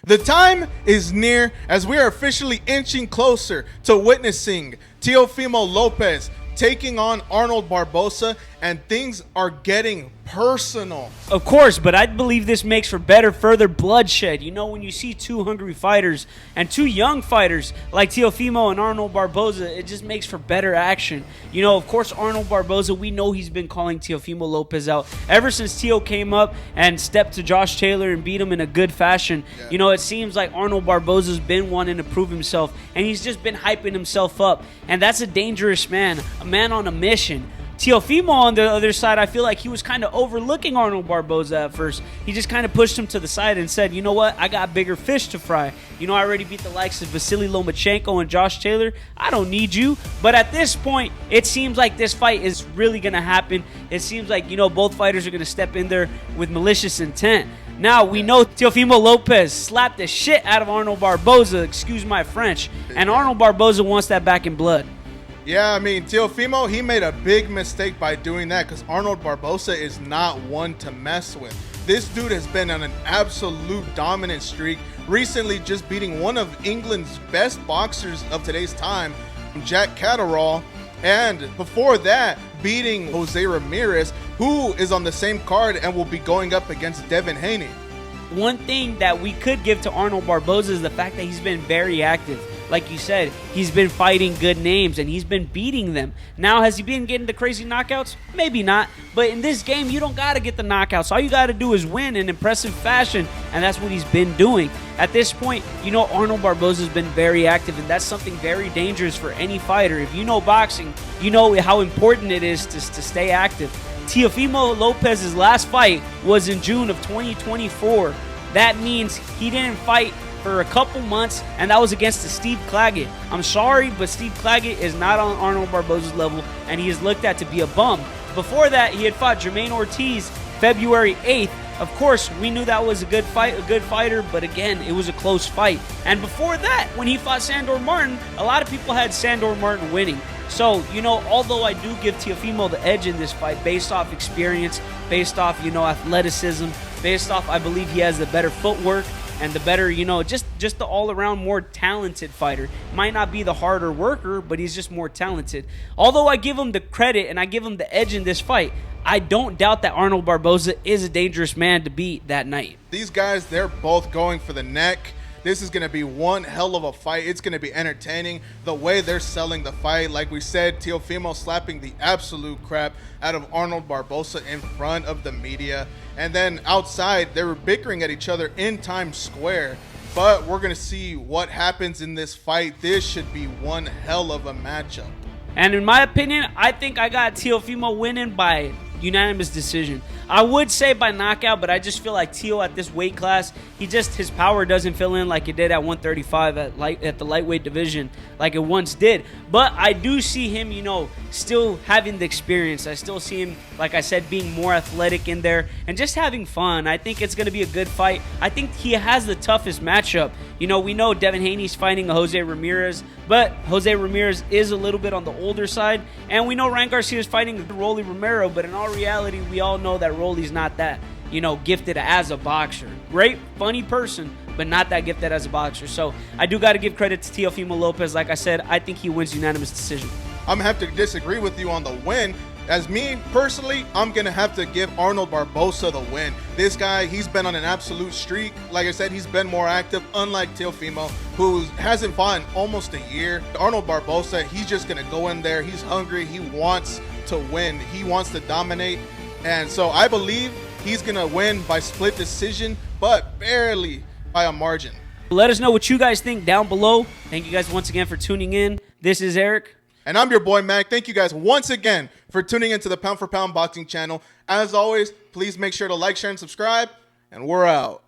The time is near as we are officially inching closer to witnessing Teofimo Lopez taking on Arnold Barboza, and things are getting personal. Of course, but I believe this makes for better, further bloodshed. You know, when you see two hungry fighters and two young fighters like Teofimo and Arnold Barboza, it just makes for better action. You know, of course, Arnold Barboza, we know he's been calling Teofimo Lopez out ever since Teo came up and stepped to Josh Taylor and beat him in a good fashion. Yeah. You know, it seems like Arnold Barboza's been wanting to prove himself, and he's just been hyping himself up. And that's a dangerous man, a man on a mission. Teofimo, on the other side, I feel like he was kind of overlooking Arnold Barboza at first. He just kind of pushed him to the side and said, you know what, I got bigger fish to fry. You know, I already beat the likes of Vasily Lomachenko and Josh Taylor. I don't need you. But at this point, it seems like this fight is really going to happen. It seems like, you know, both fighters are going to step in there with malicious intent. Now, we know Teofimo Lopez slapped the shit out of Arnold Barboza, excuse my French, and Arnold Barboza wants that back in blood. Yeah, I mean, Teofimo, he made a big mistake by doing that because Arnold Barboza is not one to mess with. This dude has been on an absolute dominant streak, recently just beating one of England's best boxers of today's time, Jack Catterall, and before that, beating Jose Ramirez, who is on the same card and will be going up against Devin Haney. One thing that we could give to Arnold Barboza is the fact that he's been very active. Like you said, he's been fighting good names and he's been beating them. Now, has he been getting the crazy knockouts? Maybe not. But in this game, you don't got to get the knockouts. All you got to do is win in impressive fashion, and that's what he's been doing. At this point, you know, Arnold Barboza has been very active, and that's something very dangerous for any fighter. If you know boxing, you know how important it is to stay active. Teofimo Lopez's last fight was in June of 2024. That means he didn't fight for a couple months, and that was against Steve Claggett. I'm sorry, but Steve Claggett is not on Arnold Barboza's level, and he is looked at to be a bum. Before that, he had fought Jermaine Ortiz February 8th. Of course, we knew that was a good fight, a good fighter, but again, it was a close fight. And before that, when he fought Sandor Martin, a lot of people had Sandor Martin winning. So, you know, although I do give Teofimo the edge in this fight based off experience, based off, you know, athleticism, based off, I believe he has the better footwork and the better, you know, just the all-around more talented fighter. Might not be the harder worker, but he's just more talented. Although I give him the credit and I give him the edge in this fight, I don't doubt that Arnold Barboza is a dangerous man to beat that night. These guys, they're both going for the neck. This is going to be one hell of a fight. It's going to be entertaining. The way they're selling the fight, like we said, Teofimo slapping the absolute crap out of Arnold Barboza in front of the media. And then outside, they were bickering at each other in Times Square. But we're going to see what happens in this fight. This should be one hell of a matchup. And in my opinion, I think I got Teofimo winning by unanimous decision. I would say by knockout, but I just feel like Teo at this weight class, his power doesn't fill in like it did at 135 at the lightweight division like it once did. But I do see him, you know, still having the experience. I still see him, like I said, being more athletic in there and just having fun. I think it's going to be a good fight. I think he has the toughest matchup. You know, we know Devin Haney's fighting Jose Ramirez, but Jose Ramirez is a little bit on the older side. And we know Ryan Garcia is fighting Rolly Romero, but in all reality, we all know that Rolly's not that, you know, gifted as a boxer. Great, funny person, but not that gifted as a boxer. So I do got to give credit to Teofimo Lopez. Like I said, I think he wins unanimous decision. I'm going to have to disagree with you on the win. As me, personally, I'm going to have to give Arnold Barboza the win. This guy, he's been on an absolute streak. Like I said, he's been more active, unlike Teofimo, who hasn't fought in almost a year. Arnold Barboza, he's just going to go in there. He's hungry. He wants to win. He wants to dominate. And so I believe he's going to win by split decision, but barely by a margin. Let us know what you guys think down below. Thank you guys once again for tuning in. This is Eric. And I'm your boy, Mac. Thank you guys once again for tuning into the Pound for Pound Boxing channel. As always, please make sure to like, share, and subscribe. And we're out.